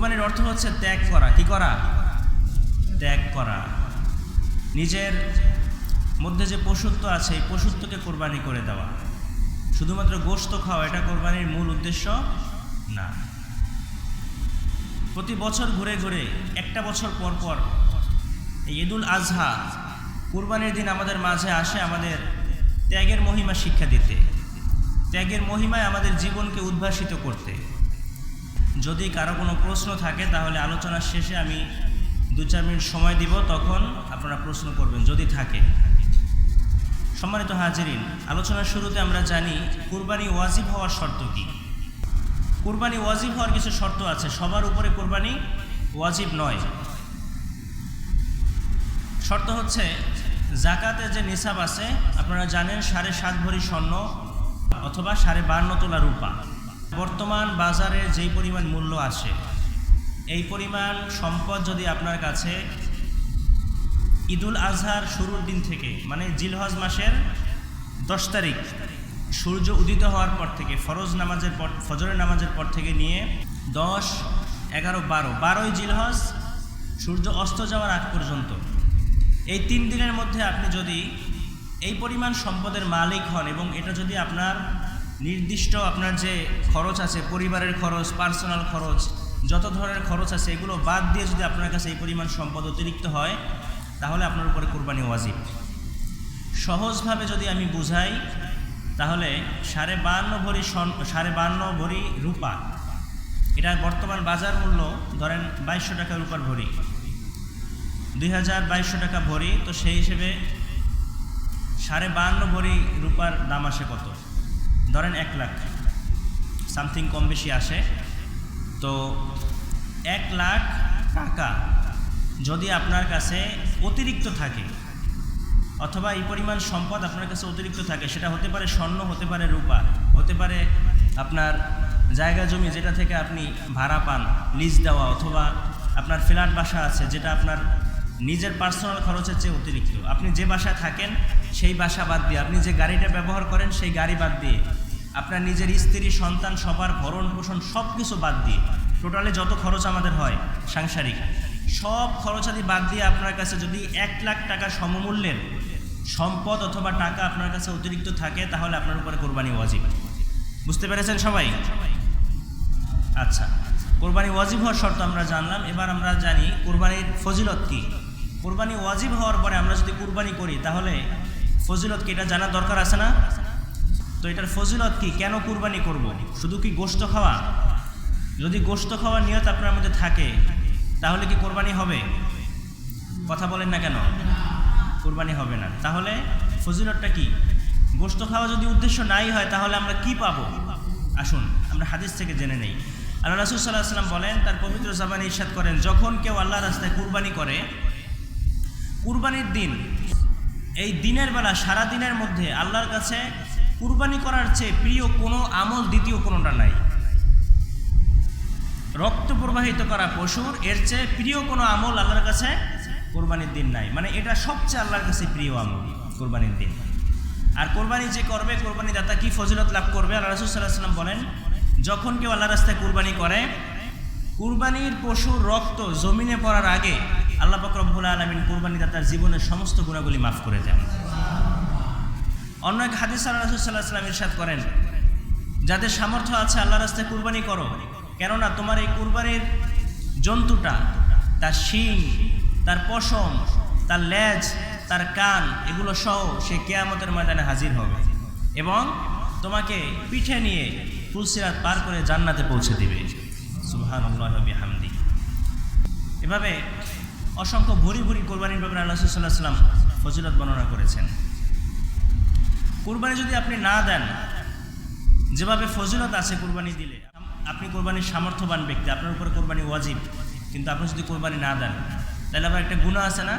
কুরবানির অর্থ হচ্ছে ত্যাগ করা। কি করা? ত্যাগ করা। নিজের মধ্যে যে পশুত্ব আছে এই পশুত্বকে কোরবানি করে দেওয়া। শুধুমাত্র গোশত খাওয়া এটা কোরবানির মূল উদ্দেশ্য না। প্রতি বছর ঘুরে ঘুরে একটা বছর পর পর এই ঈদুল আজহা কুরবানির দিন আমাদের মাঝে আসে আমাদের ত্যাগের মহিমা শিক্ষা দিতে, ত্যাগের মহিমায় আমাদের জীবনকে উদ্ভাসিত করতে। যদি কারো কোনো প্রশ্ন থাকে তাহলে আলোচনার শেষে আমি 2-4 মিনিট সময় দিব, তখন আপনারা প্রশ্ন করবেন যদি থাকে। সম্মানিত হাজিরিন, আলোচনার শুরুতে আমরা জানি কুরবানি ওয়াজিব হওয়ার শর্ত কি। কুরবানি ওয়াজিব হওয়ার কিছু শর্ত আছে। সবার উপরে কুরবানি ওয়াজিব নয়। শর্ত হচ্ছে যাকাতের যে নিসাব আছে আপনারা জানেন 7.5 ভরি স্বর্ণ অথবা 52.5 তোলা রূপা। বর্তমান বাজারে যেই পরিমাণ মূল্য আসে এই পরিমাণ সম্পদ যদি আপনার কাছে ঈদুল আজহার শুরুর দিন থেকে মানে জিলহজ মাসের 10 তারিখ সূর্য উদিত হওয়ার পর থেকে ফরজ নামাজের পর, ফজরের নামাজের পর থেকে নিয়ে 10, 11, 12 জিলহজ সূর্য অস্ত যাওয়ার আগ পর্যন্ত এই 3 দিনের মধ্যে আপনি যদি এই পরিমাণ সম্পদের মালিক হন এবং এটা যদি আপনার নির্দিষ্ট আপনার যে খরচ আছে, পরিবারের খরচ, পার্সোনাল খরচ, যত ধরনের খরচ আছে এগুলো বাদ দিয়ে যদি আপনার কাছে এই পরিমাণ সম্পদ অতিরিক্ত হয় তাহলে আপনার উপরে কুরবানি ওয়াজিব। সহজভাবে যদি আমি বুঝাই তাহলে 52.5 ভরি রূপা, এটার বর্তমান বাজার মূল্য ধরেন 2200 টাকা রূপার ভরি, 2200 টাকা ভরি। তো সেই হিসেবে 52.5 ভরি রূপার দাম আসে কত? ধরেন 1 লাখ সামথিং, কম বেশি আসে। তো 1 লাখ টাকা যদি আপনার কাছে অতিরিক্ত থাকে অথবা এই পরিমাণ সম্পদ আপনার কাছে অতিরিক্ত থাকে, সেটা হতে পারে স্বর্ণ, হতে পারে রূপা, হতে পারে আপনার জায়গা জমি যেটা থেকে আপনি ভাড়া পান, লিজ দেওয়া, অথবা আপনার ফ্ল্যাট বাসা আছে যেটা আপনার নিজের পার্সোনাল খরচের চেয়ে অতিরিক্ত। আপনি যে বাসায় থাকেন সেই বাসা বাদ দিয়ে, আপনি যে গাড়িটা ব্যবহার করেন সেই গাড়ি বাদ দিয়ে, আপনার নিজের স্ত্রী, সন্তান সবার ভরণ পোষণ সব কিছু বাদ দিয়ে, টোটালি যত খরচ আমাদের হয় সাংসারিক সব খরচাদি বাদ দিয়ে আপনার কাছে যদি 1 লাখ টাকা সমমূল্যের সম্পদ অথবা টাকা আপনার কাছে অতিরিক্ত থাকে তাহলে আপনার উপরে কোরবানি ওয়াজিব। বুঝতে পেরেছেন সবাই? আচ্ছা, কোরবানি ওয়াজিব হওয়ার শর্ত আমরা জানলাম। এবার আমরা জানি কোরবানির ফজিলত কি। কোরবানি ওয়াজিব হওয়ার পরে আমরা যদি কোরবানি করি তাহলে ফজিলত কি এটা জানার দরকার আছে না? তো এটার ফজিলত কি, কেন কোরবানি করব? শুধু কি গোশত খাওয়া? যদি গোশত খাওয়ার নিয়ত আপনার মধ্যে থাকে তাহলে কি কোরবানি হবে? কথা বলেন না কেন? কোরবানি হবে না। তাহলে ফজিলতটা কি? গোশত খাওয়া যদি উদ্দেশ্য নাই হয় তাহলে আমরা কি পাবো? আসুন আমরা হাদিস থেকে জেনে নেই। আল্লাহ রাসূল সাল্লাল্লাহু আলাইহি ওয়াসাল্লাম বলেন, তার পবিত্র জবানে ইরশাদ করেন, যখন কেউ আল্লাহর রাস্তায় কুরবানি করে, কুরবানির দিন এই দিনের বেলা সারা দিনের মধ্যে আল্লাহর কাছে কুরবানি করার চেয়ে প্রিয় কোনো আমল দ্বিতীয় কোনোটা নাই। রক্ত প্রবাহিত করা পশুর এর চেয়ে প্রিয় কোনো আমল আল্লাহর কাছে কোরবানির দিন নাই। মানে এটা সবচেয়ে আল্লাহর কাছে প্রিয় আমল কোরবানির দিন। আর কোরবানি যে করবে, কোরবানি দাতা কি ফজিলত লাভ করবে? আল্লাহ রাসূল সাল্লাল্লাহু আলাইহি ওয়াসাল্লাম বলেন, যখন কেউ আল্লাহর রাস্তায় কুরবানি করে, কুরবানির পশুর রক্ত জমিনে পড়ার আগে আল্লাহ পাক রব্বুল আলামিন কুরবানি দাতার জীবনের সমস্ত গুনাহগুলি মাফ করে দেন। অন্য এক হাদিসে আল্লাহ রাসূল সাল্লাল্লাহু আলাইহি ওয়াসাল্লাম ইরশাদ করেন, যাদের সামর্থ্য আছে আল্লাহর রাস্তায় কুরবানি করো, কেননা তোমার এই কুরবানির জন্তুটা, তার শিং, তার পশম, তার লেজ, তার কান, এগুলো সহ সে কিয়ামতের ময়দানে হাজির হবে এবং তোমাকে পিঠে নিয়ে ফুলসিরাত পার করে জান্নাতে পৌঁছে দিবে। সুবহানাল্লাহি ওয়া বিহামদিহি। এভাবে অসংখ্য ভরি ভরি কোরবানির ব্যাপারে আল্লাহ রাসূল সাল্লাল্লাহু আলাইহি ওয়াসাল্লাম ফজিলত বর্ণনা করেছেন। কুরবানি যদি আপনি না দেন, যেভাবে ফজিলত আছে কুরবানি দিলে, আপনি কোরবানির সামর্থ্যবান ব্যক্তি, আপনার উপরে কোরবানি ওয়াজিব, কিন্তু আপনি যদি কোরবানি না দেন তাহলে আবার একটা গুনাহ আছে না?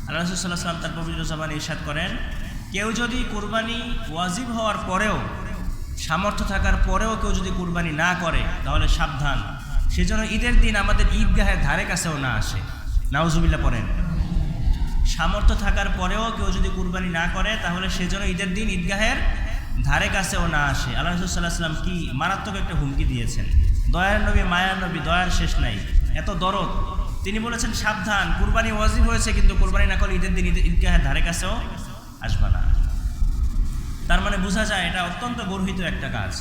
আল্লাহ রাসূল সাল্লাল্লাহু আলাইহি ওয়াসাল্লাম তার পবিত্র জবানে ইরশাদ করেন, কেউ যদি কোরবানি ওয়াজিব হওয়ার পরেও, সামর্থ্য থাকার পরেও কেউ যদি কোরবানি না করে তাহলে সাবধান, সেজন্য ঈদের দিন আমাদের ঈদগাহের ধারে কাছেও না আসে। নাউজুবিল্লাহ পড়েন। সামর্থ্য থাকার পরেও কেউ যদি কুরবানি না করে তাহলে সেজন্য ঈদের দিন ঈদগাহের ধারে কাছেও না আসে। আল্লাহ রাসূল সাল্লাল্লাহু আলাইহি ওয়াসাল্লাম কি মারাত্মক একটা হুমকি দিয়েছেন। দয়ার নবী, মায়ার নবী, দয়ার শেষ নাই, এত দরদ। তিনি বলেছেন সাবধান, কুরবানি ওয়াজিব হয়েছে, কিন্তু কুরবানি না করলে ঈদের দিন ঈদগাহের ধারে কাছেও আসবে না। তার মানে বোঝা যায় এটা অত্যন্ত গর্হিত একটা কাজ।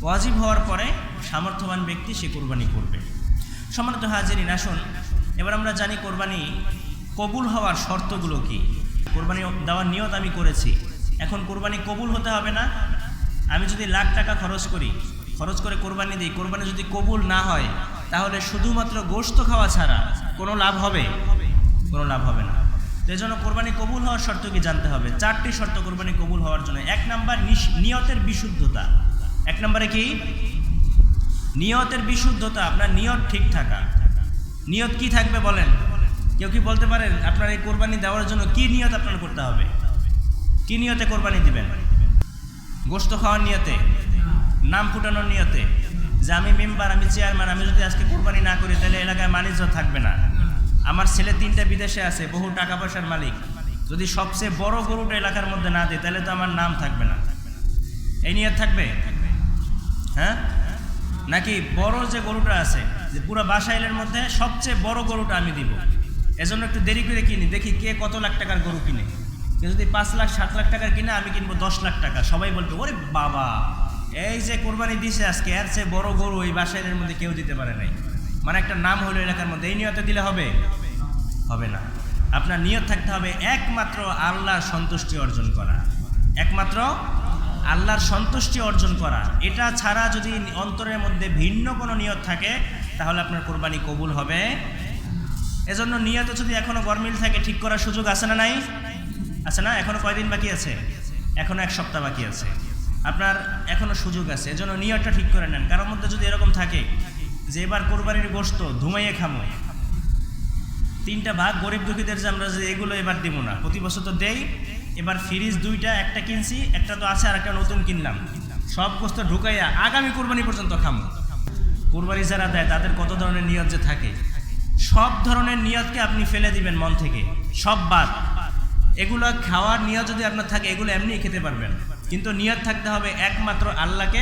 ওয়াজিব হওয়ার পরে সামর্থ্যবান ব্যক্তি সে কুরবানি করবে। সম্মানিত হাজিরিন, আসুন এবার আমরা জানি কোরবানি কবুল হওয়ার শর্তগুলো কি। কোরবানি দেওয়ার নিয়ত আমি করেছি, এখন কোরবানি কবুল হতে হবে না। আমি যদি লাখ টাকা খরচ করে কোরবানি দিই, কোরবানি যদি কবুল না হয়, তাহলে শুধুমাত্র গোশত খাওয়া ছাড়া কোনো লাভ হবে? কোনো লাভ হবে না। তো এই জন্য কোরবানি কবুল হওয়ার শর্ত কি জানতে হবে। 4টি শর্ত কোরবানি কবুল হওয়ার জন্য। 1 নাম্বার নিয়তের বিশুদ্ধতা। 1 নম্বরে কি? নিয়তের বিশুদ্ধতা, আপনার নিয়ত ঠিক থাকা। নিয়ত কি থাকবে বলেন? কেউ কি বলতে পারেন আপনার এই কোরবানি দেওয়ার জন্য কি নিয়ত আপনার করতে হবে? কি নিয়তে কোরবানি দিবেন? গোশত খাওয়ার নিয়তে? নাম ফুটানোর নিয়তে? যে আমি মেম্বার, আমি চেয়ারম্যান, আমি যদি আজকে কোরবানি না করি তাহলে এলাকায় বাণিজ্য থাকবে না, আমার ছেলে 3টা বিদেশে আছে, বহু টাকা পয়সার মালিক, যদি সবচেয়ে বড় গরুটা এলাকার মধ্যে না দিই তাহলে তো আমার নাম থাকবে না, এই নিয়ত থাকবে? হ্যাঁ, নাকি বড় যে গরুটা আছে, যে পুরো বাসাইলের মধ্যে সবচেয়ে বড় গরুটা আমি দিব, এজন্য একটু দেরি করে কিনি, দেখি কে কত লাখ টাকার গরু কিনে। কেউ যদি 5 লাখ 7 লাখ টাকার কিনে, আমি কিনবো 10 লাখ টাকা। সবাই বলবে ওরে বাবা, এই যে কোরবানি দিছে আজকে, এর চেয়ে বড় গরু এই বাসাইলের মধ্যে কেউ দিতে পারে নাই, মানে একটা নাম হলো এলাকার মধ্যে। এই নিয়তে দিলে হবে? হবে না। আপনার নিয়ত থাকতে হবে একমাত্র আল্লাহর সন্তুষ্টি অর্জন করা, একমাত্র আল্লাহর সন্তুষ্টি অর্জন করা। এটা ছাড়া যদি অন্তরের মধ্যে ভিন্ন কোনো নিয়ত থাকে তাহলে আপনার কোরবানি কবুল হবে। এজন্য নিয়তে যদি এখনো গরমিল থাকে, ঠিক করার সুযোগ আছে না নাই? আছে না? এখনো কয়দিন বাকি আছে? এখনো 1 সপ্তাহ বাকি আছে, আপনার এখনো সুযোগ আছে। এজন্য নিয়তটা ঠিক করে নেন। কারোর মধ্যে যদি এরকম থাকে যে এবার কোরবানির গোশত ধুমাইয়ে খামো, 3টা ভাগ গরিব দুঃখীদের, যে আমরা যে এগুলো এবার দিব না, প্রতি বছর তো দেই, এবার ফ্রিজ 2টা, একটা কিনছি, একটা তো আছে আর একটা নতুন কিনলাম, সব গোশত ঢুকাইয়া আগামী কোরবানি পর্যন্ত খামো। কোরবানি যারা দেয় তাদের কত ধরনের নিয়ত যে থাকে, সব ধরনের নিয়তকে আপনি ফেলে দিবেন মন থেকে, সব বাদ। এগুলো খাওয়ার নিয়ত যদি আপনার থাকে, এগুলো এমনি খেতে পারবেন, কিন্তু নিয়ত থাকতে হবে একমাত্র আল্লাহকে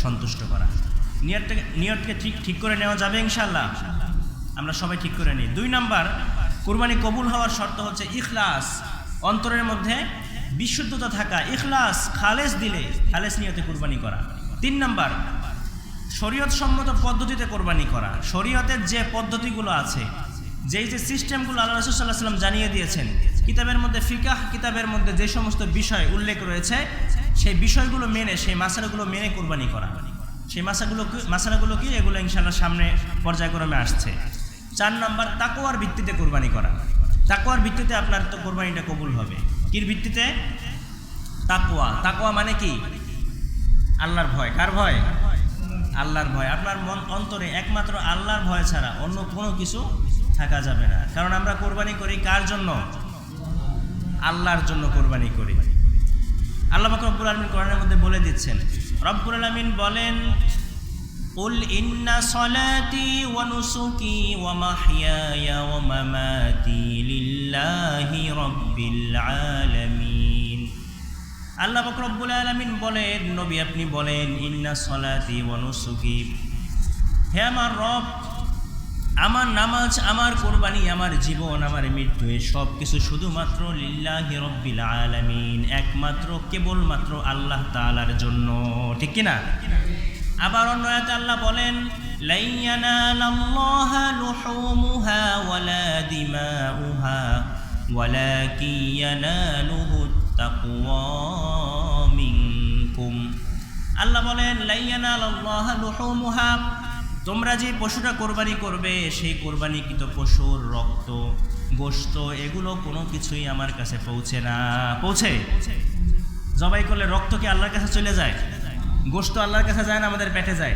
সন্তুষ্ট করা। নিয়তকে ঠিক করে নেওয়া যাবে ইনশাআল্লাহ? আমরা সবাই ঠিক করে নিই। 2 নাম্বার, কুরবানি কবুল হওয়ার শর্ত হচ্ছে ইখলাস, অন্তরের মধ্যে বিশুদ্ধতা থাকা, ইখলাস, খালেস দিলে, খালেস নিয়তে কুরবানি করা। 3 নাম্বার, শরীয়ত সম্মত পদ্ধতিতে কোরবানি করা। শরীয়তের যে পদ্ধতিগুলো আছে, যেই যে সিস্টেমগুলো আল্লাহ রাসূল সাল্লাল্লাহু আলাইহি ওয়াসাল্লাম জানিয়ে দিয়েছেন, কিতাবের মধ্যে, ফিকাহ কিতাবের মধ্যে যে সমস্ত বিষয় উল্লেখ রয়েছে, সেই বিষয়গুলো মেনে, সেই মাসালাগুলো মেনে কোরবানি করা। সেই মাসালাগুলো কি? এগুলো ইনশাআল্লাহ সামনে পর্যায়ক্রমে আসছে। 4 নাম্বার, তাকওয়ার ভিত্তিতে কোরবানি করা। তাকওয়ার ভিত্তিতে আপনার তো কোরবানিটা কবুল হবে। কির ভিত্তিতে? তাকওয়া। তাকওয়া মানে কি? আল্লাহর ভয়। কার ভয়? আল্লাহর ভয়। আপনার মন অন্তরে একমাত্র আল্লাহর ভয় ছাড়া অন্য কোনো কিছু থাকা যাবে না। কারণ আমরা কোরবানি করি কার জন্য? আল্লাহর জন্য কোরবানি করি। আল্লাহ পাক রব্বুল আলামিন কোরআনের মধ্যে বলে দিচ্ছেন, রব্বুল আলামিন বলেন, কুল ইন্না সলাতি ওয়া নুসুকি ওয়া মাহইয়ায়া ওয়া মামাতি লিল্লাহি রাব্বিল আলামিন। আল্লাহ পাক রব্বুল আলামিন বলেন, নবী আপনি বলেন, ইন্না সলাতি ওয়া নুসুকি, হে আমার রব, আমার নামাজ, আমার কোরবানি, আমার জীবন, আমার মৃত্যু, এই সব কিছু শুধুমাত্র লিল্লাহি রাব্বিল আলামিন, একমাত্র কেবলমাত্র আল্লাহ তাআলার জন্য। ঠিক কি না? আবার অন্য আয়াতে আল্লাহ বলেন, লা ইয়ানালাল্লাহা লুহুমুহা ওয়ালা দিমাউহা ওয়ালাকিন ইয়ানালুহুত তাকওয়া মিনকুম। আল্লাহ বলেন, লা ইয়ানালাল্লাহা লুহুমুহা, তোমরা যে পশুটা কোরবানি করবে, সেই কোরবানিকৃত পশুর রক্ত, গোশত, এগুলো কোনো কিছুই আমার কাছে পৌঁছে না। পৌঁছে? জবাই করলে রক্ত কি আল্লাহর কাছে চলে যায়? গোশত আল্লাহর কাছে যায় না, আমাদের পেটে যায়।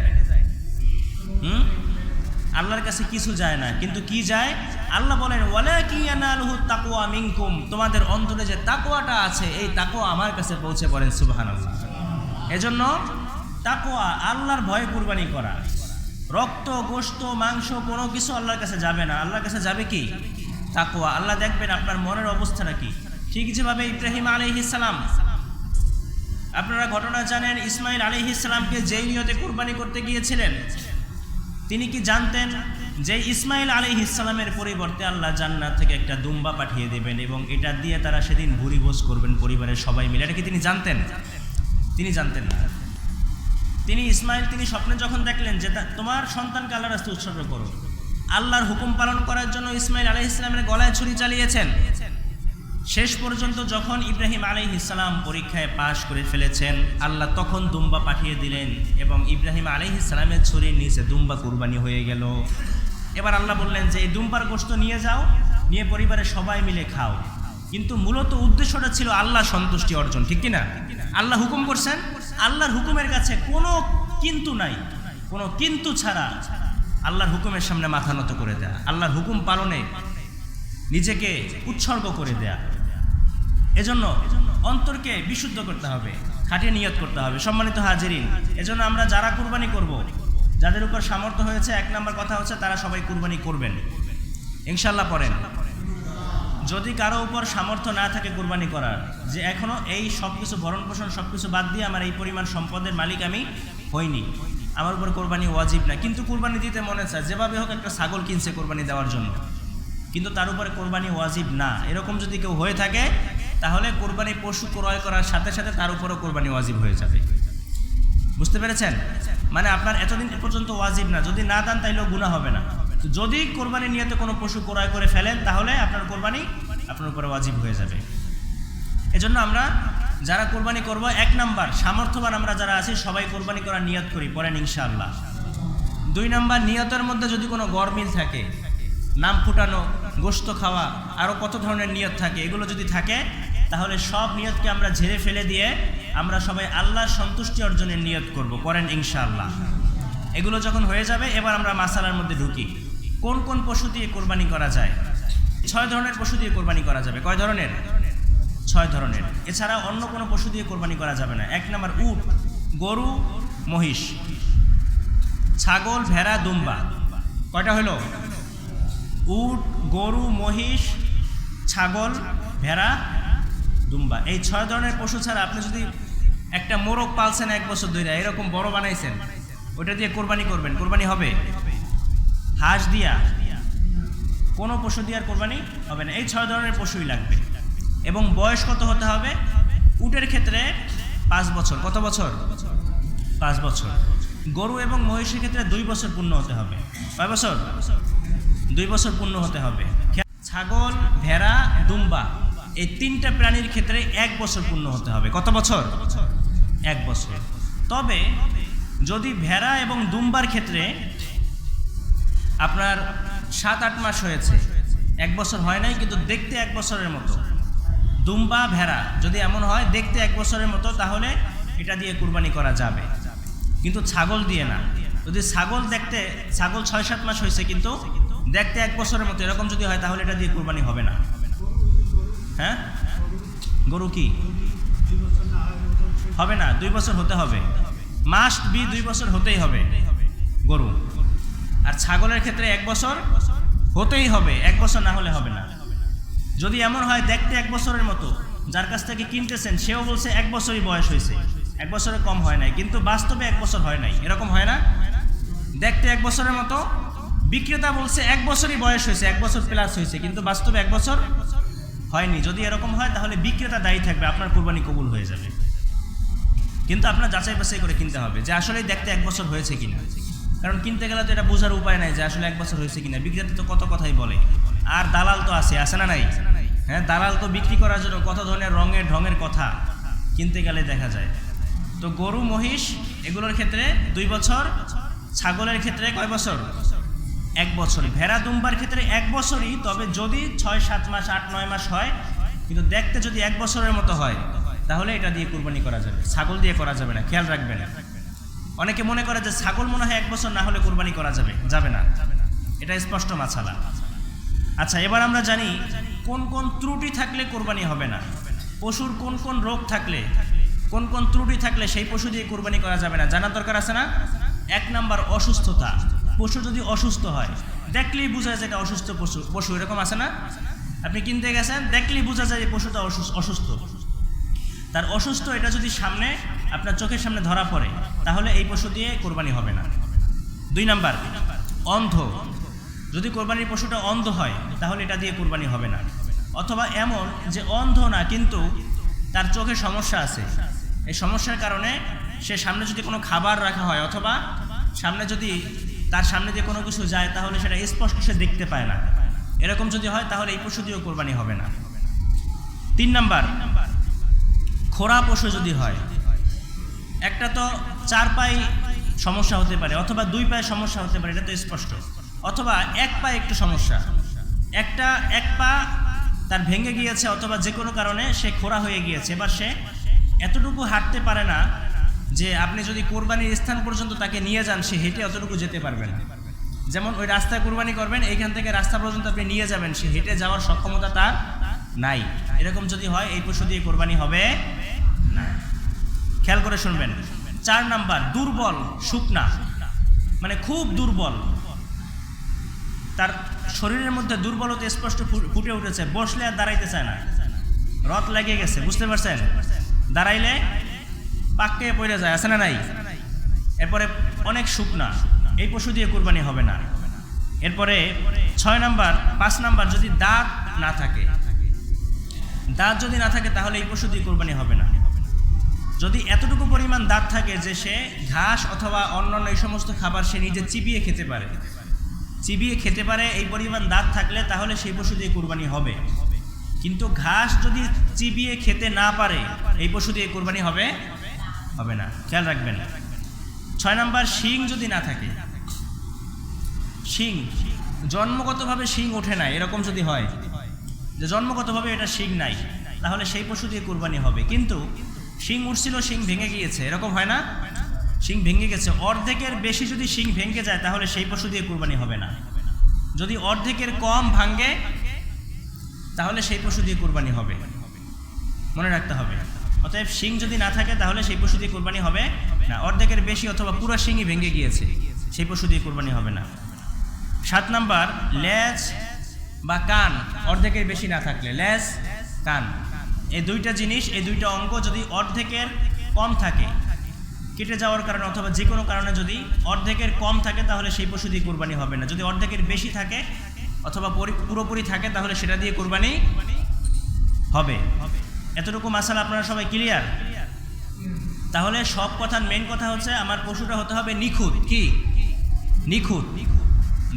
আল্লাহর কাছে কিছু যায় না, কিন্তু কি যায়? আল্লাহ বলেন, ওয়ালাকিন ইয়ানালুহুত তাকওয়া মিনকুম, তোমাদের অন্তরে যে তাকওয়াটা আছে, এই তাকওয়া আমার কাছে পৌঁছে। পড়েন সুবহানাল্লাহ। এজন্য তাকওয়া, আল্লাহর ভয়ে কুরবানি করা। রক্ত, গোশত, মাংস কোনো কিছু আল্লাহর কাছে যাবে না। আল্লাহর কাছে যাবে কি? তাকওয়া। আল্লাহ দেখবেন আপনার মনের অবস্থাটা কি। ঠিক যেভাবে ইব্রাহিম আলাইহিস সালাম, আপনারা ঘটনা জানেন, ইসমাইল আলাইহিস সালামকে যেই নিয়তে কুরবানি করতে গিয়েছিলেন, তিনি কি জানতেন যে ইসমাইল আলাইহিস সালামের পরিবর্তে আল্লাহ জান্নাত থেকে একটা দুম্বা পাঠিয়ে দেবেন এবং এটা দিয়ে তারা সেদিন ভুরিভোজ করবেন পরিবারের সবাই মিলে? এটা কি তিনি জানতেন? তিনি জানতেন না। তিনি স্বপ্নে যখন দেখলেন যে তোমার সন্তানকে আল্লাহর রাস্তায় উৎসর্গ করো, আল্লাহর হুকুম পালন করার জন্য ইসমাইল আলাইহিস সালামের গলায় ছুরি চালিয়েছেন। শেষ পর্যন্ত যখন ইব্রাহিম আলাইহিস সালাম পরীক্ষায় পাশ করে ফেলেছেন, আল্লাহ তখন দুম্বা পাঠিয়ে দিলেন এবং ইব্রাহিম আলাইহিস সালামের ছুরির নিচে দুম্বা কুরবানি হয়ে গেল। এবার আল্লাহ বললেন যে এই দুম্বার গোশত নিয়ে যাও, নিয়ে পরিবারের সবাই মিলে খাও। কিন্তু মূলত উদ্দেশ্যটা ছিল আল্লাহ সন্তুষ্টি অর্জন, ঠিক কিনা? আল্লাহ হুকুম করছেন, আল্লাহর হুকুমের কাছে কোনো কিন্তু নাই, কোনো কিন্তু ছাড়া আল্লাহর হুকুমের সামনে মাথা নত করে দেয়া, আল্লাহর হুকুম পালনে নিজেকে উৎসর্গ করে দেয়া। এজন্য অন্তরকে বিশুদ্ধ করতে হবে, খাঁটিয়ে নিয়ত করতে হবে। সম্মানিত হাজিরিন, এজন্য আমরা যারা কুরবানি করব, যাদের উপর সামর্থ্য হয়েছে, এক নম্বর কথা হচ্ছে তারা সবাই কুরবানি করবেন ইনশাআল্লাহ। পড়েন, যদি কারো উপর সামর্থ্য না থাকে কুরবানি করার, যে এখনো এই সব কিছু ভরণ পোষণ সব কিছু বাদ দিয়ে আমার এই পরিমাণ সম্পদের মালিক আমি হইনি, আমার উপর কোরবানি ওয়াজিব না, কিন্তু কুরবানি দিতে মনে চায়, যেভাবে হোক একটা ছাগল কিনছে কোরবানি দেওয়ার জন্য, কিন্তু তার উপরে কোরবানি ওয়াজিব না, এরকম যদি কেউ হয়ে থাকে তাহলে কোরবানি পশু ক্রয় করার সাথে সাথে তার উপরও কোরবানি ওয়াজিব হয়ে যাবে। বুঝতে পেরেছেন? মানে আপনার এতদিন পর্যন্ত ওয়াজিব না, যদি না দেন তাইলেও গুনাহ হবে না। যদি কোরবানি নিয়তে কোনো পশু ক্রয় করে ফেলেন তাহলে আপনার কোরবানি আপনার উপরে ওয়াজিব হয়ে যাবে। এজন্য আমরা যারা কোরবানি করব, এক নাম্বার সামর্থ্যবান আমরা যারা আছি সবাই কোরবানি করার নিয়ত করি, পড়েন ইনশাআল্লাহ। দুই নাম্বার, নিয়তের মধ্যে যদি কোনো গরমিল থাকে, নাম ফুটানো, গোশত খাওয়া, আরও কত ধরনের নিয়ত থাকে, এগুলো যদি থাকে তাহলে সব নিয়তকে আমরা ঝেড়ে ফেলে দিয়ে আমরা সবাই আল্লাহর সন্তুষ্টি অর্জনের নিয়ত করব, করেন ইনশাআল্লাহ। এগুলো যখন হয়ে যাবে এবার আমরা মাসালার মধ্যে ঢুকি। কোন কোন পশু দিয়ে কোরবানি করা যায়? 6 ধরনের পশু দিয়ে কোরবানি করা যাবে। কয় ধরনের? 6 ধরনের। এছাড়া অন্য কোনো পশু দিয়ে কোরবানি করা যাবে না। এক নাম্বার, উট, গরু, মহিষ, ছাগল, ভেড়া, দুম্বা। কয়টা হলো? উট, গরু, মহিষ, ছাগল, ভেড়া, দুম্বা। এই 6 ধরনের পশু ছাড়া আপনি যদি একটা মোরগ পালছেন 1 বছর ধরে, এরকম বড় বানাইছেন, ওটা দিয়ে কোরবানি করবেন, কোরবানি হবে? হাঁস দিয়া, কোনো পশু দিয়ে আর কোরবানি হবে না। এই 6 ধরনের পশুই লাগবে। এবং বয়স কত হতে হবে? উটের ক্ষেত্রে 5 বছর। কত বছর? 5 বছর। গরু এবং মহিষের ক্ষেত্রে 2 বছর পূর্ণ হতে হবে। কয় বছর? 2 বছর পূর্ণ হতে হবে। ছাগল, ভেড়া, দুম্বা, এই 3টা প্রাণীর ক্ষেত্রে 1 বছর পূর্ণ হতে হবে। কত বছর? 1 বছর। তবে যদি ভেড়া এবং দুম্বার ক্ষেত্রে আপনার 7-8 মাস হয়েছে, 1 বছর হয় নাই কিন্তু দেখতে 1 বছরের মতো, দুম্বা, ভেড়া যদি এমন হয় দেখতে 1 বছরের মতো, তাহলে এটা দিয়ে কুরবানি করা যাবে, কিন্তু ছাগল দিয়ে না। যদি ছাগল 6-7 মাস হয়েছে কিন্তু দেখতে 1 বছরের মতো, এরকম যদি হয় তাহলে এটা দিয়ে কুরবানি হবে না। হ্যাঁ, গরু কি হবে না? 2 বছর হতে হবে, মাস্ট বি 2 বছর হতেই হবে গরু। আর ছাগলের ক্ষেত্রে 1 বছর হতেই হবে, 1 বছর না হলে হবে না। যদি এমন হয় দেখতে 1 বছরের মতো, যার কাছ থেকে কিনতেছেন সেও বলছে 1 বছরই বয়স হয়েছে, 1 বছরের কম হয় নাই, কিন্তু বাস্তবে 1 বছর হয় নাই, এরকম হয় না? দেখতে 1 বছরের মতো, বিক্রেতা বলছে 1 বছরই বয়স হয়েছে, 1 বছর প্লাস হয়েছে, কিন্তু বাস্তবে 1 বছর হয়নি। যদি এরকম হয় তাহলে বিক্রেতা দায়ী থাকবে, আপনার কুরবানি কবুল হয়ে যাবে। কিন্তু আপনার যাচাই বাছাই করে কিনতে হবে যে আসলেই দেখতে 1 বছর হয়েছে কিনা। কারণ কিনতে গেলে তো এটা বোঝার উপায় নাই যে আসলে 1 বছর হয়েছে কিনা। বিক্রেতা তো কত কথাই বলে, আর দালাল তো আছে না নাই? হ্যাঁ, দালাল তো বিক্রি করার জন্য কত ধরনের রঙের ঢঙের কথা কিনতে গেলে দেখা যায়। তো গরু, মহিষ এগুলোর ক্ষেত্রে 2 বছর, ছাগলের ক্ষেত্রে কয় বছর? 1 বছর। ভেড়া, দুম্বার ক্ষেত্রে 1 বছরই, তবে যদি 6-7 মাস, 8-9 মাস হয়, কিন্তু দেখতে যদি 1 বছরের মতো হয় তাহলে এটা দিয়ে কুরবানি করা যাবে, ছাগল দিয়ে করা যাবে না। খেয়াল রাখবেন, অনেকে মনে করে যে ছাগল মনে হয় 1 বছর না হলে কুরবানি করা যাবে না, এটা স্পষ্ট মাসালা। আচ্ছা, এবার আমরা জানি কোন কোন ত্রুটি থাকলে কোরবানি হবে না, পশুর কোন কোন রোগ থাকলে, কোন কোন ত্রুটি থাকলে সেই পশু দিয়ে কোরবানি করা যাবে না, জানার দরকার আছে না? 1 নাম্বার, অসুস্থতা। পশু যদি অসুস্থ হয়, দেখলেই বোঝা যায় এটা অসুস্থ পশু, এরকম আছে না? আপনি কিনতে গেছেন, দেখলেই বোঝা যায় এই পশুটা অসুস্থ। তার অসুস্থ এটা যদি সামনে আপনার চোখের সামনে ধরা পড়ে তাহলে এই পশু দিয়ে কোরবানি হবে না। 2 নাম্বার, অন্ধ, যদি কোরবানির পশুটা অন্ধ হয় তাহলে এটা দিয়ে কোরবানি হবে না। অথবা এমন যে অন্ধ না কিন্তু তার চোখে সমস্যা আছে, এই সমস্যার কারণে সে সামনে যদি কোনো খাবার রাখা হয় অথবা সামনে যদি তার সামনে দিয়ে কোনো কিছু যায় তাহলে সেটা স্পষ্ট সে দেখতে পায় না, এরকম যদি হয় তাহলে এই পশু দিয়েও কোরবানি হবে না। 3 নাম্বার, খোরা পশু যদি হয়, একটা তো 4 পায়ে সমস্যা হতে পারে অথবা 2 পায়ে সমস্যা হতে পারে, এটা তো স্পষ্ট, অথবা 1 পায়ে একটু সমস্যা, এক পা তার ভেঙে গিয়েছে অথবা যে কোনো কারণে সে খোরা হয়ে গিয়েছে, এবার সে এতটুকু হাঁটতে পারে না যে আপনি যদি কোরবানির স্থান পর্যন্ত তাকে নিয়ে যান সে হেঁটে অতটুকু যেতে পারবে না। যেমন ওই রাস্তায় কোরবানি করবেন, এইখান থেকে রাস্তা পর্যন্ত আপনি নিয়ে যাবেন, সে হেঁটে যাওয়ার সক্ষমতা তার নাই, এরকম যদি হয় এই পশু দিয়ে কোরবানি হবে না। খেয়াল করে শুনবেন। 4 নাম্বার, দুর্বল শুকনা, মানে খুব দুর্বল, তার শরীরের মধ্যে দুর্বলতা স্পষ্ট ফুটে উঠেছে, বসলে আর দাঁড়াইতে চায় না, রথ লাগিয়ে গেছে, বুঝতে পারছেন, দাঁড়াইলে পাক্কে পড়ে যায়, আছে না নাই? এরপরে অনেক শুকনা, এই পশু দিয়ে কোরবানি হবে না। এরপরে 5 নাম্বার, যদি দাঁত না থাকে, দাঁত যদি না থাকে তাহলে এই পশু দিয়ে কোরবানি হবে না। যদি এতটুকু পরিমাণ দাঁত থাকে যে সে ঘাস অথবা অন্যান্য এই সমস্ত খাবার সে নিজে চিবিয়ে খেতে পারে, এই পরিমাণ দাঁত থাকলে তাহলে সেই পশু দিয়ে কোরবানি হবে। কিন্তু ঘাস যদি চিবিয়ে খেতে না পারে এই পশু দিয়ে কোরবানি হবে না, খেয়াল রাখবেন। 6 নাম্বার, শিং যদি না থাকে, শিং জন্মগতভাবে শিং ওঠে না, এরকম যদি হয় যে জন্মগতভাবে এটা শিং নাই, তাহলে সেই পশু দিয়ে কোরবানি হবে। কিন্তু শিং উঠছিল, শিং ভেঙে গিয়েছে, এরকম হয় না, শিং ভেঙে গেছে, অর্ধেকের বেশি যদি শিং ভেঙে যায় তাহলে সেই পশু দিয়ে কোরবানি হবে না। যদি অর্ধেকের কম ভাঙে তাহলে সেই পশু দিয়ে কোরবানি হবে, মনে রাখতে হবে। অতএব শিং যদি না থাকে তাহলে সেই পশু দিয়ে কোরবানি হবে না, অর্ধেকের বেশি অথবা পুরো শিংই ভেঙে গিয়েছে সেই পশু দিয়ে কোরবানি হবে না। 7 নাম্বার, লেজ বা কান অর্ধেকের বেশি না থাকলে, লেজ কান এই দুইটা জিনিস, এই দুইটা অঙ্গ যদি অর্ধেকের কম থাকে, কেটে যাওয়ার কারণে অথবা যে কোনো কারণে যদি অর্ধেকের কম থাকে তাহলে সেই পশু দিয়ে কোরবানি হবে না। যদি অর্ধেকের বেশি থাকে অথবা পুরোপুরি থাকে তাহলে সেটা দিয়ে কোরবানি হবে। এতটুকু মাসালা আপনারা সবাই ক্লিয়ার? তাহলে সব কথার মেন কথা হচ্ছে আমার পশুটা হতে হবে নিখুঁত, কি নিখুঁত,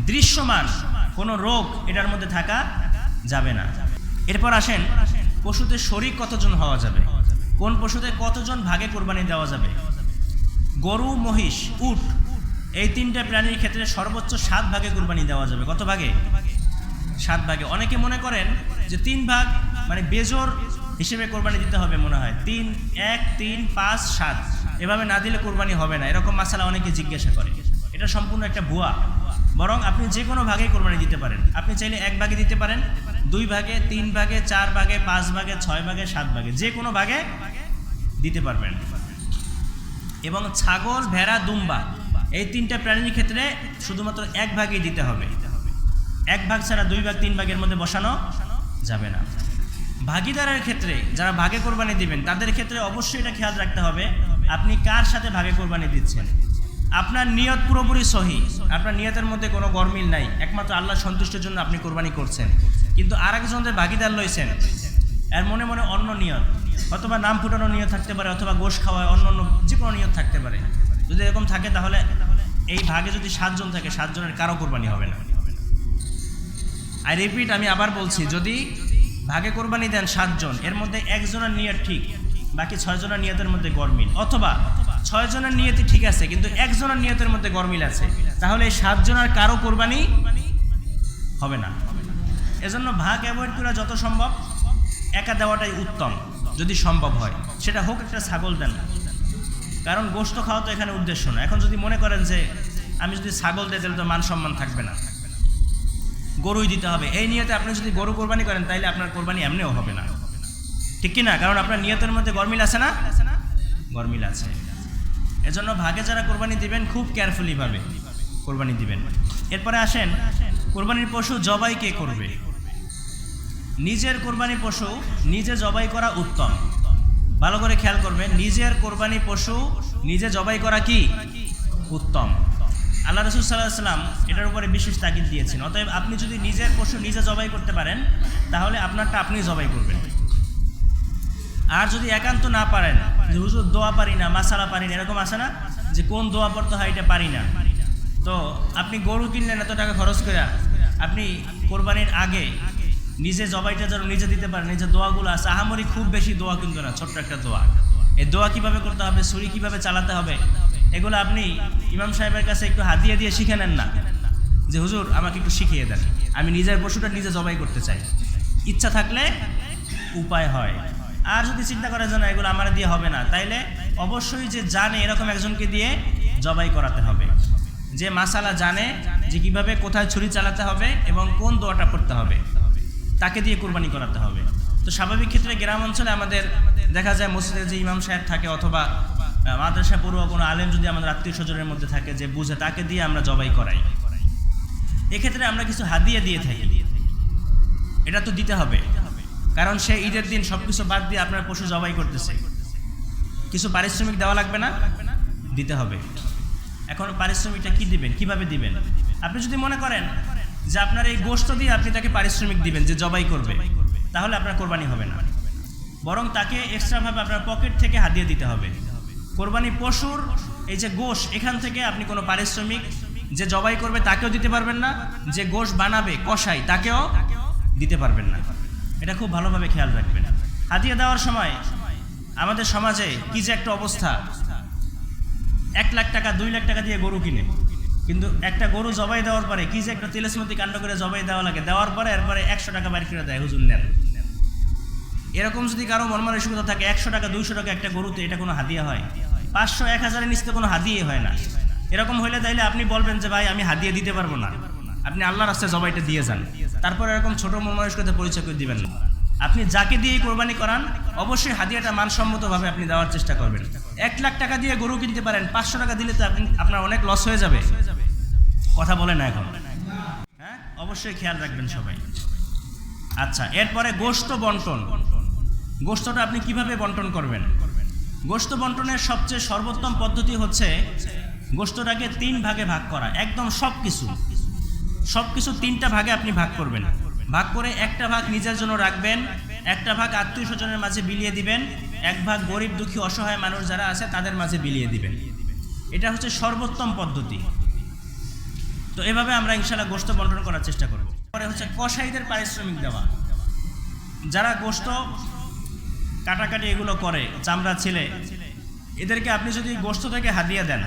দৃশ্যমান, কোনো রোগ এটার মধ্যে থাকা যাবে না। এরপর আসেন পশুতে শরীক কতজন হওয়া যাবে, কোন পশুতে কতজন ভাগে কোরবানি দেওয়া যাবে। গরু, মহিষ, উট এই 3টে প্রাণীর ক্ষেত্রে সর্বোচ্চ 7 ভাগে কোরবানি দেওয়া যাবে। কত ভাগে? 7 ভাগে। অনেকে মনে করেন যে 3 ভাগ মানে বেজোর হিসেবে কোরবানি দিতে হবে, মনে হয় 3, 1, 3, 5, 7 এভাবে না দিলে কোরবানি হবে না, এরকম মাসালা অনেকে জিজ্ঞাসা করে। এটা সম্পূর্ণ একটা ভুয়া। বরং আপনি যে কোনো ভাগে কোরবানি দিতে পারেন। আপনি চাইলে 1 ভাগে দিতে পারেন, 2 ভাগে, 3 ভাগে, 4 ভাগে, 5 ভাগে, 6 ভাগে, 7 ভাগে, যে কোনো ভাগে দিতে পারবেন। এবং ছাগল, ভেড়া, দুম্বা এই 3টে প্রাণীর ক্ষেত্রে শুধুমাত্র 1 ভাগেই দিতে হবে। 1 ভাগ ছাড়া 2 ভাগ, 3 ভাগের মধ্যে বসানো যাবে না। ভাগিদারের ক্ষেত্রে যারা ভাগে কোরবানি দিবেন তাদের ক্ষেত্রে অবশ্যই এটা খেয়াল রাখতে হবে আপনি কার সাথে ভাগে কোরবানি দিচ্ছেন। আপনার নিয়ত পুরোপুরি সহি, আপনার নিয়তের মধ্যে কোনো গরমিল নাই, একমাত্র আল্লাহ সন্তুষ্টির জন্য আপনি কোরবানি করছেন। কিন্তু আরেকজনের ভাগিদার লইছেন, এর মনে মনে অন্য নিয়ত, অথবা নাম ফুটানোর নিয়ত থাকতে পারে, অথবা গোশ খাওয়ায় অন্য যে কোনো নিয়ত থাকতে পারে। যদি এরকম থাকে তাহলে এই ভাগে যদি 7 জন থাকে 7 জনের কারো কোরবানি হবে না। আই রিপিট, আমি আবার বলছি, যদি ভাগে কোরবানি দেন 7 জন, এর মধ্যে 1 জনের নিয়ত ঠিক, বাকি 6 জনের নিয়তের মধ্যে গরমিল, অথবা 6 জনের নিয়তি ঠিক আছে কিন্তু 1 জনের নিয়তের মধ্যে গরমিল আছে, তাহলে এই 7 জনের কারো কোরবানি হবে না। এজন্য ভাগ অ্যাভয়েড করা যত সম্ভব একা দেওয়াটাই উত্তম, যদি সম্ভব হয়। সেটা হোক একটা ছাগল দেন, কারণ গোশত খাওয়া তো এখানে উদ্দেশ্য না। এখন যদি মনে করেন যে আমি যদি ছাগল দিই তাহলে তো মান সম্মান থাকবে না, গরুই দিতে হবে, এই নিয়তে আপনি যদি গরু কোরবানি করেন তাইলে আপনার কোরবানি এমনিও হবে না, ঠিক কি না? কারণ আপনার নিয়তের মধ্যে গরমিল আছে না? গরমিল আছে। এজন্য ভাগে যারা কোরবানি দিবেন খুব কেয়ারফুলি ভাবে কোরবানি দিবেন। এরপরে আসেন কোরবানির পশু জবাই কে করবে। নিজের কোরবানি পশু নিজে জবাই করা উত্তম। ভালো করে খেয়াল করবেন, নিজের কোরবানি পশু নিজে জবাই করা কি উত্তম। আল্লাহ রাসূল সাল্লাল্লাহু আলাইহি ওয়াসাল্লাম এটার উপরে বিশেষ তাগিদ দিয়েছেন। অতএব আপনি যদি নিজের পশু নিজে জবাই করতে পারেন তাহলে আপনারটা আপনিই জবাই করবেন। আর যদি একান্ত না পারেন, যে হুজুর দোয়া পারি না, মাসালা পারি না, এরকম আছে না যে কোন দোয়া পড়তে হয় এটা পারি না, তো আপনি গরু কিনলেন এত টাকা খরচ করে, আপনি কোরবানির আগে নিজে জবাইটা যেন নিজে দিতে পারেন। এই যে দোয়াগুলো আছে, আহামরি খুব বেশি দোয়া কিন্তু না, ছোট্ট একটা দোয়া। এই দোয়া কিভাবে করতে হবে, ছুরি কিভাবে চালাতে হবে, এগুলো আপনি ইমাম সাহেবের কাছে একটু হাদিয়া দিয়ে শিখে নেন না, যে হুজুর আমাকে একটু শিখিয়ে দেন, আমি নিজের পশুটা নিজে জবাই করতে চাই। ইচ্ছা থাকলে উপায় হয়। আর যদি চিন্তা করে যে না এগুলো আমার দিয়ে হবে না, তাইলে অবশ্যই যে জানে এরকম একজনকে দিয়ে জবাই করাতে হবে, যে মাসালা জানে, যে কিভাবে কোথায় ছুরি চালাতে হবে এবং কোন দোয়াটা পড়তে হবে, তাকে দিয়ে কুরবানি করাতে হবে। তো স্বাভাবিক ক্ষেত্রে গ্রাম অঞ্চলে আমাদের দেখা যায় মসজিদে যে ইমাম সাহেব থাকে অথবা মাদ্রাসা পড়ুয়া কোনো আলেম যদি আমাদের আত্মীয় স্বজনের মধ্যে থাকে যে বুঝে, তাকে দিয়ে আমরা জবাই করাই। এক্ষেত্রে আমরা কিছু হাদিয়া দিয়ে থাকি, এটা তো দিতে হবে, কারণ সে ঈদের দিন সবকিছু বাদ দিয়ে আপনার পশু জবাই করতেছে। কিছু পারিশ্রমিক দেওয়া লাগবে না? দিতে হবে। এখন পারিশ্রমিকটা কি দিবেন, কিভাবে দিবেন? আপনি যদি মনে করেন যে আপনার এই গোশত দিয়ে আপনি তাকে পারিশ্রমিক দিবেন যে জবাই করবে, তাহলে আপনার কোরবানি হবে না, বরং তাকে এক্সট্রাভাবে আপনার পকেট থেকে হাদিয়া দিতে হবে। কোরবানি পশুর এই যে গোশ, এখান থেকে আপনি কোনো পারিশ্রমিক যে জবাই করবে তাকেও দিতে পারবেন না, যে গোশ বানাবে কষাই তাকেও দিতে পারবেন না। এটা খুব ভালোভাবে খেয়াল রাখবেন। হাদিয়া দেওয়ার সময় আমাদের সমাজে কি যে একটা অবস্থা, 1 লাখ টাকা 2 লাখ টাকা দিয়ে গরু কিনে, কিন্তু একটা গরু জবাই দেওয়ার পরে কি যে একটা তিলেসমতি কাণ্ড করে জবাই দেওয়া লাগে, দেওয়ার পরে এরপরে 100 টাকা বাইর করে দেয়, হুজুর নেন। এরকম যদি কারো মন মানসিকতা থাকে, 100 টাকা 200 টাকা একটা গরুতে, এটা কোনো হাদিয়া হয়? 500 1000 নিচে কোনো হাদিয়াই হয় না। এরকম হইলে তাইলে আপনি বলবেন যে ভাই আমি হাদিয়া দিতে পারবো না, আপনি আল্লাহর রাস্তায় জবাইটা দিয়ে যান। তারপর এরকম ছোট মন মানসিকতা পরিচয় করে দিবেন না। আপনি যাকে দিয়ে কোরবানি করান অবশ্যই হাদিয়াটা মানসম্মতভাবে আপনি দেওয়ার চেষ্টা করবেন। 1 লাখ টাকা দিয়ে গরু কিনতে পারেন, 500 টাকা দিলে তো আপনার অনেক লস হয়ে যাবে। কথা বলে না এখন? হ্যাঁ, অবশ্যই খেয়াল রাখবেন সবাই। আচ্ছা, এরপরে গোশত বন্টন। গোশতটা আপনি কিভাবে বন্টন করবেন? গোশত বন্টনের সবচেয়ে সর্বোত্তম পদ্ধতি হচ্ছে গোশতটাকে 3 ভাগে ভাগ করা। একদম সবকিছু 3টা ভাগে আপনি ভাগ করবেন। ভাগ করে একটা ভাগ নিজের জন্য রাখবেন, একটা ভাগ আত্মীয় স্বজনের মাঝে বিলিয়ে দিবেন, এক ভাগ গরিব দুঃখী অসহায় মানুষ যারা আছে তাদের মাঝে বিলিয়ে দিবেন। এটা হচ্ছে সর্বোত্তম পদ্ধতি। তো এভাবে আমরা ইনশাআল্লাহ গোশত বন্টন করার চেষ্টা করব। পরে হচ্ছে কসাইদের পারিশ্রমিক দেওয়া। যারা গোশত কাটাকাটি এগুলো করে, চামড়া ছিলে, এদেরকে আপনি যদি গোশত থেকে হাদিয়া দেন,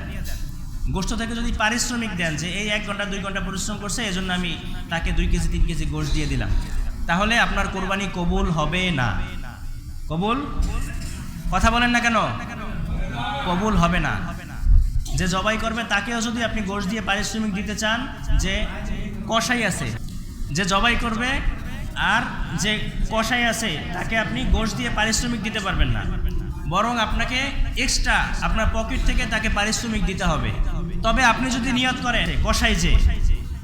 গোশত থেকে যদি পারিশ্রমিক দেন যে এই 1 ঘন্টা 2 ঘন্টা পরিশ্রম করছে, এজন্য আমি তাকে 2 কেজি 3 কেজি গোশত দিয়ে দিলাম, তাহলে আপনার কোরবানি কবুল হবে না। কবুল, কথা বলেন না কেন? কবুল হবে না। যে জবাই করবে তাকেও যদি আপনি গোশত দিয়ে পারিশ্রমিক দিতে চান, যে কসাই আছে যে জবাই করবে আর যে কসাই আছে তাকে আপনি গোশত দিয়ে পারিশ্রমিক দিতে পারবেন না, বরং আপনাকে এক্সট্রা আপনার পকেট থেকে তাকে পারিশ্রমিক দিতে হবে। তবে আপনি যদি নিয়ত করেন কসাই যে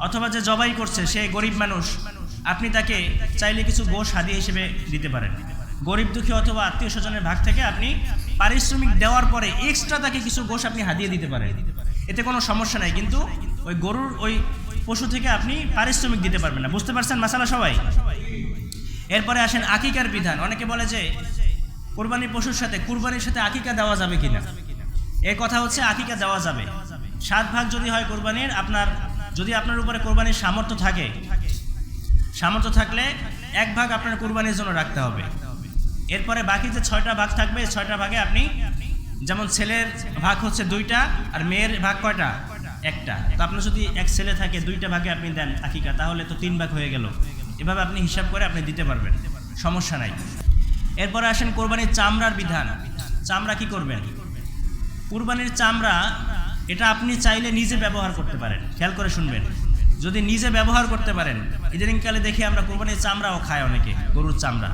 অথবা যে জবাই করছে সে গরিব মানুষ, আপনি তাকে চাইলে কিছু গোশ হাদিয়া হিসেবে দিতে পারেন। গরিব দুঃখী অথবা আত্মীয় স্বজনের ভাগ থেকে আপনি পারিশ্রমিক দেওয়ার পরে এক্সট্রা তাকে কিছু গোশ আপনি হাদিয়া দিতে পারেন, এতে কোনো সমস্যা নাই। কিন্তু ওই গরুর ওই পশু থেকে আপনি পারিশ্রমিক দিতে পারবেন না। বুঝতে পারছেন মাসালা সবাই? এরপরে আসেন আকিকার বিধান। অনেকে বলে যে কোরবানির পশুর সাথে কুরবানির সাথে আকিকা দেওয়া যাবে কিনা। এই কথা হচ্ছে আকিকা দেওয়া যাবে। 7 ভাগ যদি হয় কোরবানির, যদি আপনার উপরে কোরবানির সামর্থ্য থাকলে 1 ভাগ আপনার কোরবানির জন্য রাখতে হবে। এরপরে বাকি যে 6টা ভাগ থাকবে, 6টা ভাগে আপনি, যেমন ছেলের ভাগ হচ্ছে 2টা আর মেয়ের ভাগ কয়টা? 1টা। তো আপনার যদি 1 ছেলে থাকে 2টা ভাগে আপনি দেন আকিকা, তাহলে তো 3 ভাগ হয়ে গেল। এভাবে আপনি হিসাব করে আপনি দিতে পারবেন, সমস্যা নাই। এরপরে আসেন কোরবানির চামড়ার বিধান। চামড়া কি করবেন? কোরবানির চামড়া এটা আপনি চাইলে নিজে ব্যবহার করতে পারেন। খেয়াল করে শুনবেন, যদি নিজে ব্যবহার করতে পারেন, ইদানিংকালে দেখি আমরা কোরবানির চামড়াও খায় অনেকে, গরুর চামড়া।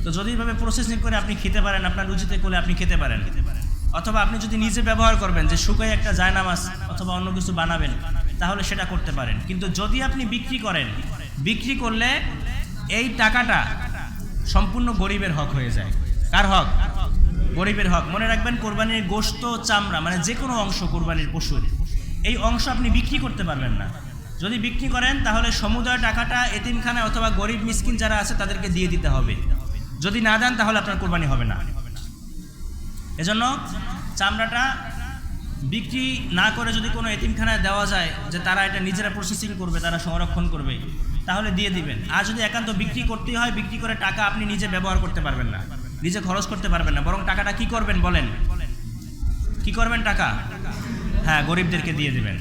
তো যদি এইভাবে প্রসেসিং করে আপনি খেতে পারেন, আপনার রুচিতে করলে আপনি খেতে পারেন। অথবা আপনি যদি নিজে ব্যবহার করবেন, যে শুকাই একটা জায়নামাজ অথবা অন্য কিছু বানাবেন, তাহলে সেটা করতে পারেন। কিন্তু যদি আপনি বিক্রি করলে এই টাকাটা সম্পূর্ণ গরিবের হক হয়ে যায়। কার হক? গরিবের হক। মনে রাখবেন, কোরবানির গোশত চামড়া মানে যে কোনো অংশ কোরবানির পশুর, এই অংশ আপনি বিক্রি করতে পারবেন না। যদি বিক্রি করেন তাহলে সমুদয় টাকাটা এতিমখানায় অথবা গরিব মিসকিন যারা আছে তাদেরকে দিয়ে দিতে হবে। যদি না দেন তাহলে আপনার কোরবানি হবে না। এজন্য চামড়াটা বিক্রি না করে যদি কোনো এতিমখানায় দেওয়া যায়, যে তারা এটা নিজেরা প্রসেসিং করবে, তারা সংরক্ষণ করবে, তাহলে দিয়ে দিবেন। আর যদি একান্ত বিক্রি করতেই হয়, বিক্রি করে টাকা আপনি নিজে ব্যবহার করতে পারবেন না, নিজে খরচ করতে পারবেন না, বরং টাকাটা কি করবেন বলেন, কি করবেন টাকা? হ্যাঁ, গরিবদেরকে দিয়ে দিবেন।